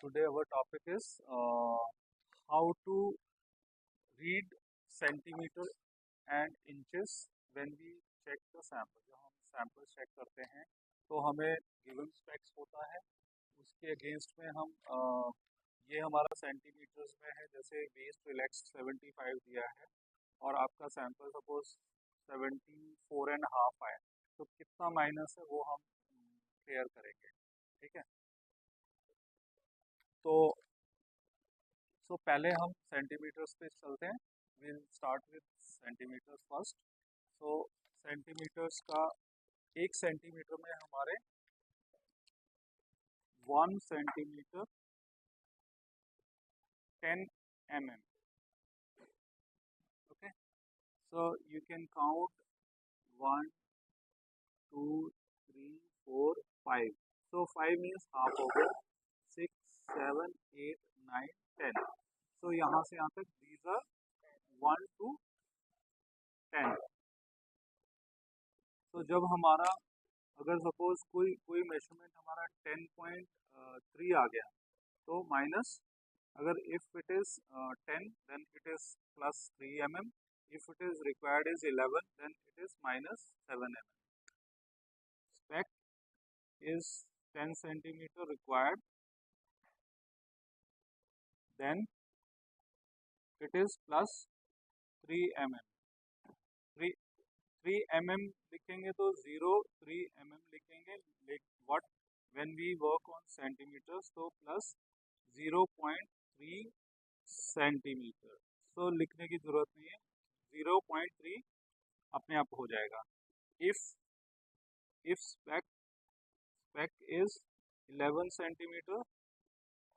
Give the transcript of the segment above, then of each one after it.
Today our topic is how to read centimeter and inches when we check the sample. जब हम sample check करते हैं तो हमें गिवन स्पेक्स होता है, उसके अगेंस्ट में हम ये हमारा सेंटीमीटर्स में है, जैसे वेस्ट रिलैक्स 75 दिया है और आपका सैंपल सपोज 74.5 आए, तो कितना माइनस है वो हम क्लियर करेंगे। ठीक है, तो पहले हम सेंटीमीटर्स पे चलते हैं। Will start with centimetres first. So centimetres का 1 सेंटीमीटर में हमारे 1 centimetre 10 mm। Okay, so you can count 1 2 3 4 5। So 5 means half हो गया, 6 7 8 9 10। सो यहाँ से यहाँ तक दीज आर 1 to 10। तो जब हमारा अगर सपोज कोई मेजरमेंट हमारा 10.3 आ गया तो माइनस, अगर if it is 10 then it is plus 3 mm, if it is required is 11 then it is minus 7 mm। Spec is 10 centimeter required, then it is plus 3 mm। 3 mm लिखेंगे तो 3 mm लिखेंगे, what when we work on centimeters तो plus 0.3 centimetre. तो लिखने की जरूरत नहीं है, 0.3 अपने आप हो जाएगा। if spec is 11 centimeter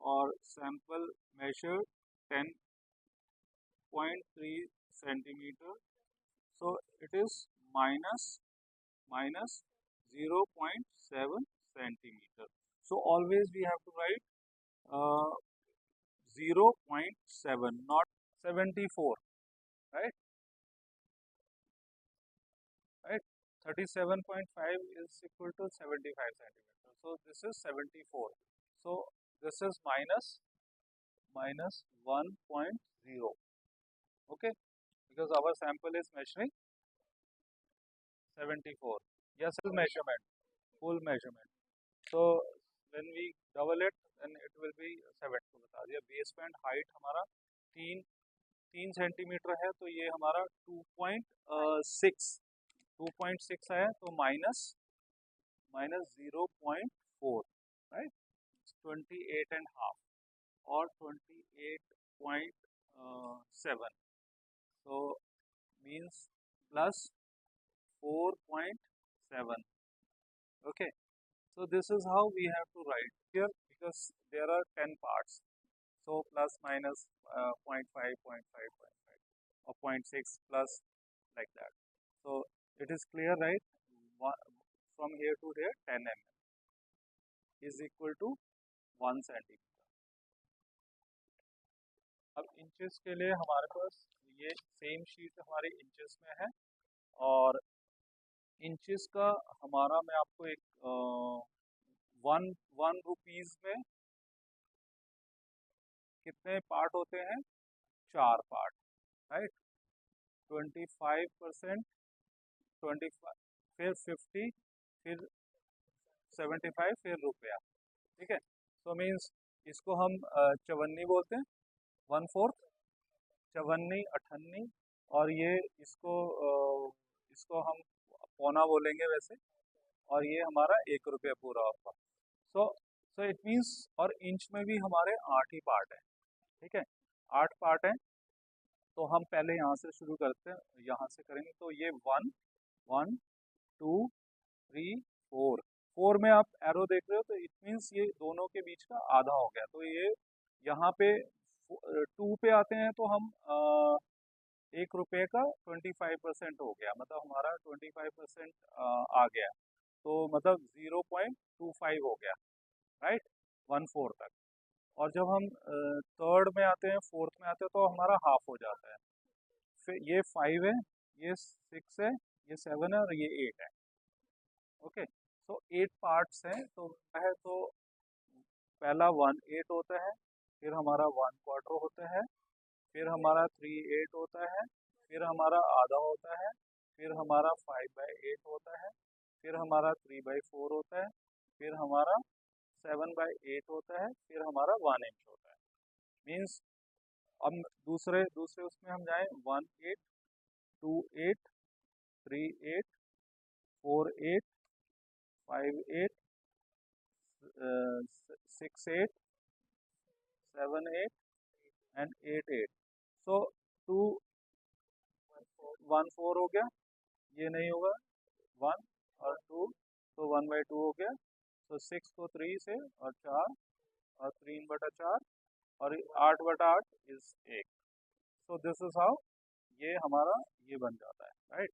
और sample major 10.3 centimeter, so it is minus 0.7 centimeter। So always we have to write 0.7, not 74, right? 37.5 is equal to 75 centimeter, so this is 74, so this is minus 1.0, okay, because our sample is measuring 74। yes, full measurement, so when we double it then it will be 7। तो बता दिया base band height हमारा 3 centimetre है, तो ये हमारा 2.6 आया, तो माइनस 0.4, राइट, 28.5 और 28.7, so means plus 4.7। okay, so this is how we have to write here, because there are 10 parts, so plus minus 0.5 0.5 0.5 or 0.6 plus, like that। so it is clear, right? From here to here 10 mm is equal to 1 centimeter। अब inches के लिए हमारे पास ये same sheet हमारे inches में है, और inches का हमारा मैं आपको एक 1 रुपीज में कितने पार्ट होते हैं? 4 पार्ट, राइट। 25%, 25, फिर 50, फिर 75, फिर रुपया। ठीक है, सो मीन्स इसको हम चवन्नी बोलते हैं, 1/4 चवन्नी, अठन्नी, और ये इसको हम पौना बोलेंगे वैसे, और ये हमारा 1 रुपया पूरा होगा। सो इट मीन्स, और इंच में भी हमारे 8 ही पार्ट हैं। ठीक है, 8 पार्ट हैं, तो हम पहले यहाँ से शुरू करते हैं, यहाँ से करेंगे। तो ये 1 1 2 3 4 में आप एरो देख रहे हो, तो इट मीन्स ये दोनों के बीच का आधा हो गया। तो ये यहाँ पे 2 पे आते हैं तो हम 1 रुपये का 25% हो गया, मतलब हमारा 25% आ गया, तो मतलब 0.25 हो गया, राइट, 1/4 तक। और जब हम थर्ड में आते हैं, फोर्थ में आते हैं, तो हमारा हाफ हो जाता है। फिर ये 5 है, ये 6 है, ये 7 है, और ये 8 है। ओके, तो 8 पार्ट्स हैं, तो पहला 1/8 होता है, फिर हमारा 1/4 होता है, फिर हमारा 3/8 होता है, फिर हमारा आधा होता है, फिर हमारा 5/8 होता है, फिर हमारा 3/4 होता है, फिर हमारा 7/8 होता है, फिर हमारा 1 इंच होता है। मीन्स अब दूसरे दूसरे उसमें हम जाएं 1/8, 2/8, 3/8, 4/8, 5/8, 6/8, 7/8 एंड 8/8। सो 2/1/4 हो गया, ये नहीं होगा 1 और 2, तो 1/2 हो गया। तो 6 को 3 से और 4 और 3/4 और 8/8 is 1। So this is how ये हमारा ये बन जाता है, राइट।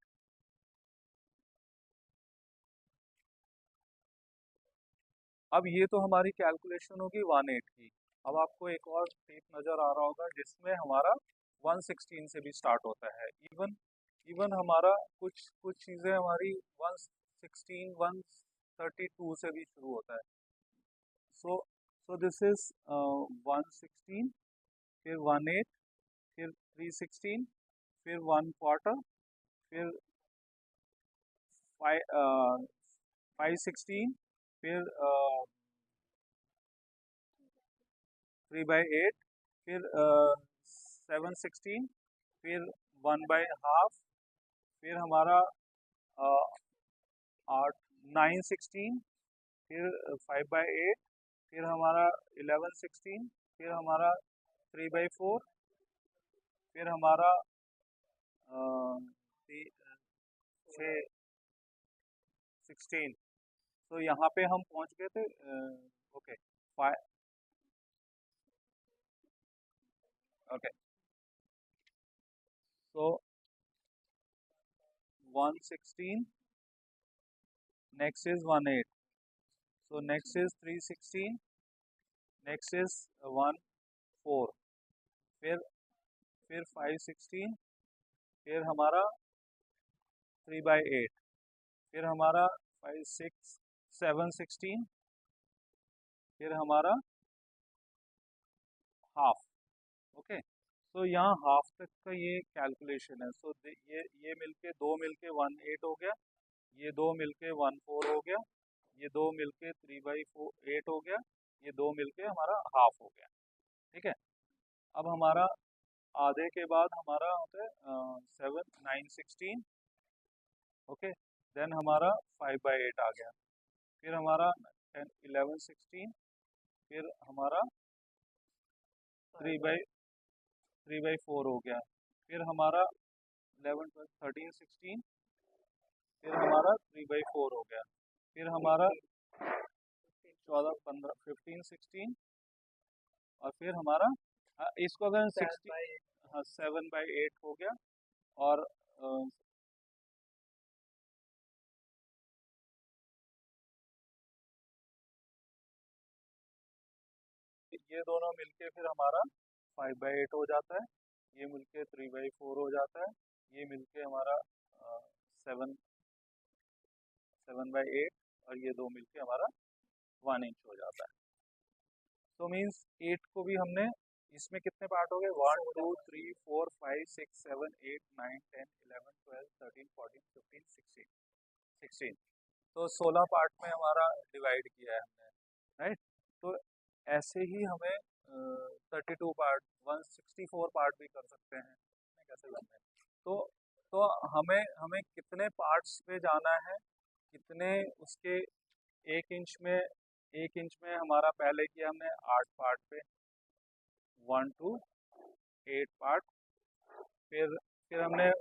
अब ये तो हमारी कैलकुलेशन होगी 1/8 की। अब आपको एक और टेप नज़र आ रहा होगा जिसमें हमारा 1/16 से भी स्टार्ट होता है। इवन इवन हमारा कुछ कुछ चीज़ें हमारी 1/16, 1/32 से भी शुरू होता है। सो सो दिस इज 1/16, फिर 1/8, फिर 3/16, फिर 1/4, फिर 5/16, फिर 3/8, फिर 7/16, फिर 1/2, फिर हमारा 9/16, फिर 5/8, फिर हमारा 11/16, फिर हमारा 3/4, फिर हमारा 6/16। तो यहाँ पे हम पहुँच गए थे। Okay okay, so 1/16, next is 1/8, so next is 3/16, next is 1/4, फिर 5/16, फिर हमारा 3/8, फिर हमारा 7/16, फिर हमारा हाफ। ओके, तो यहाँ हाफ तक का ये कैलकुलेशन है। सो ये मिलके दो मिलके 1/8 हो गया, ये दो मिलके 1/4 हो गया, ये दो मिलके 3/8 हो गया, ये दो मिलके हमारा हाफ हो गया। ठीक है, अब हमारा आधे के बाद हमारा होता है 7, 9, 16। ओके, देन हमारा 5/8 आ गया, फिर हमारा 10, 11, 16, फिर हमारा 3/4 हो गया, फिर हमारा 11, 12, 13, 16, फिर हमारा 3/4 हो गया, फिर हमारा 14, 15, 15, 16, और फिर हमारा इसको अगर 60, हाँ 7/8 हो गया। और ये दोनों मिलके फिर हमारा 5/8 हो जाता है, ये मिलके 3/4 हो जाता है, ये मिलके हमारा 7/8, और ये दो मिलके हमारा 1 इंच हो जाता है। तो मीन्स 8 को भी हमने, इसमें कितने पार्ट हो गए, 1, 2, 3, 4, 5, 6, 7, 8, 9, 10, 11, 12, 13, 14, 15, 16। तो 16 पार्ट में हमारा डिवाइड किया है हमने, राइट। तो ऐसे ही हमें 32 पार्ट, 164 पार्ट भी कर सकते हैं, कैसे करना है। तो हमें हमें कितने पार्ट्स पे जाना है, कितने उसके 1 इंच में हमारा पहले किया हमने 8 पार्ट पे, 1 to 8 पार्ट, फिर हमने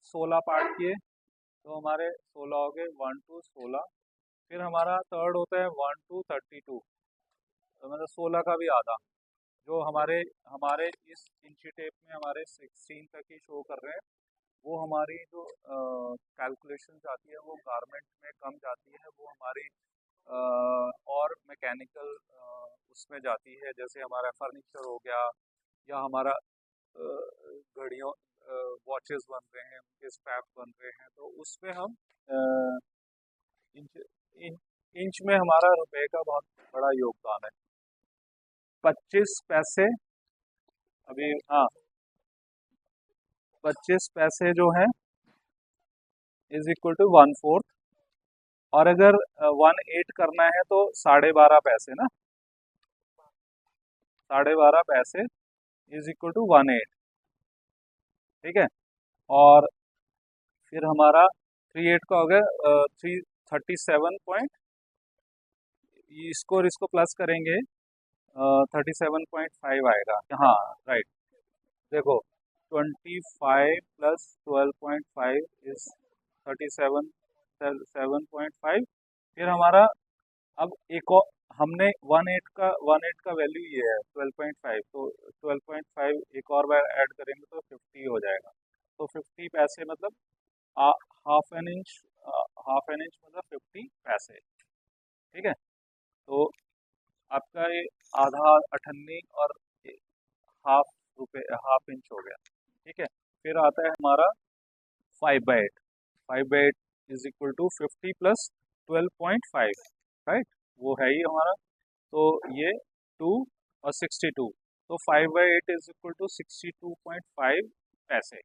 16 पार्ट किए, तो हमारे 16 हो गए, 1 to 16। फिर हमारा थर्ड होता है 1 to 32, तो मतलब 16 का भी आधा, जो हमारे हमारे इस इंची टेप में हमारे 16 तक ही शो कर रहे हैं। वो हमारी जो कैलकुलेशन जाती है वो गारमेंट में कम जाती है, वो हमारी और मैकेनिकल उसमें जाती है, जैसे हमारा फर्नीचर हो गया, या हमारा घड़ियों वॉचेस बन रहे हैं, उनके स्ट्रैप बन रहे हैं, तो उसमें हम इंच इंच में हमारा रुपए का बहुत बड़ा योगदान है। 25 पैसे, अभी हाँ 25 पैसे जो है इज इक्वल टू 1/4, और अगर 1/8 करना है तो 12.5 पैसे ना, 12.5 पैसे इज इक्वल टू 1/8, ठीक है। और फिर हमारा 3/8 का हो गया 37 इसको और इसको प्लस करेंगे 37.5 आएगा। हाँ राइट, देखो 25 प्लस 12.5 इज 37.5। फिर हमारा अब एक और हमने 1/8 का वैल्यू ये है 12.5, तो 12.5 एक और बार ऐड करेंगे तो 50 हो जाएगा। तो 50 पैसे मतलब हाफ एन इंच, मतलब 50 पैसे, ठीक है। तो आपका ये आधा अठन्नी और हाफ हाफ इंच हो गया, ठीक है। फिर आता है हमारा 5/8, 5/8 is equal to 50 plus 12.5, right, वो है ही हमारा। तो ये 2 और 62, तो 5/8 इज इक्वल टू 62.5 पैसे,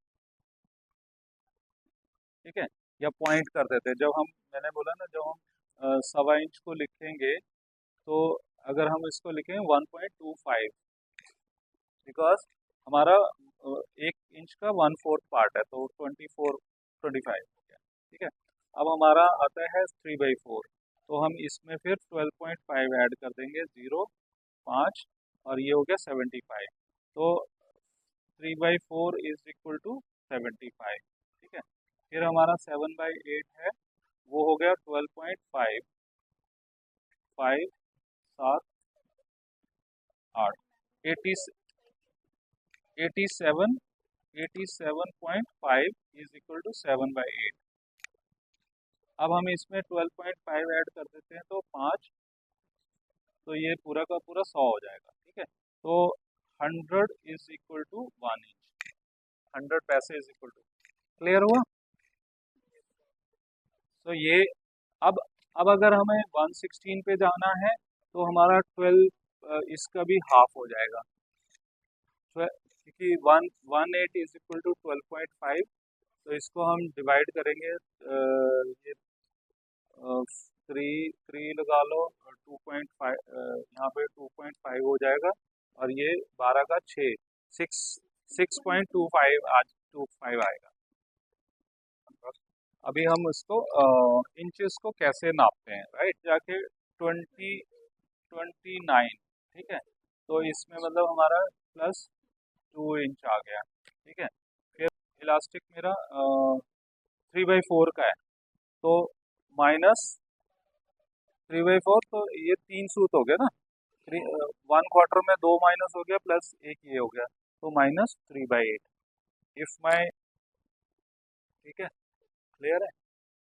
ठीक है। या पॉइंट कर देते हैं, जब हम मैंने बोला ना जब हम 1.25 इंच को लिखेंगे तो अगर हम इसको लिखें 1.25, बिकॉज हमारा 1 इंच का 1/4 पार्ट है, तो 25 हो गया, ठीक है। अब हमारा आता है 3/4, तो हम इसमें फिर 12.5 ऐड कर देंगे, 0, 5, और ये हो गया 75, तो 3/4 इज इक्वल टू 75, ठीक है। फिर हमारा 7/8 है, वो हो गया 12.5, 5, 7, 8, 87.5 इज इक्वल टू 7/8। अब हम इसमें 12.5 ऐड कर देते हैं, तो 5, तो ये पूरा का पूरा 100 हो जाएगा, ठीक है। तो 100 इज इक्वल टू 1 इंच, 100 पैसे इज इक्वल टू, क्लियर हुआ। तो ये अब अगर हमें 116 पे जाना है तो हमारा 12 इसका भी हाफ हो जाएगा, क्योंकि 118 इज इक्वल टू 12.5, तो इसको हम डिवाइड करेंगे, ये 3 लगा लो, 2.5 यहाँ पे 2.5 हो जाएगा, और ये 12 का 6, 6.25 आज 25 आएगा। अभी हम इसको इंचेस को कैसे नापते हैं, राइट, जाके 29, ठीक है। तो इसमें मतलब हमारा +2 इंच आ गया, ठीक है। फिर इलास्टिक मेरा 3/4 का है, तो -3/4, तो ये 3 सूत हो गया ना, 1/4 में 2 माइनस हो गया, प्लस एक ये हो गया, तो -3/8 इफ माई, ठीक है, क्लियर है।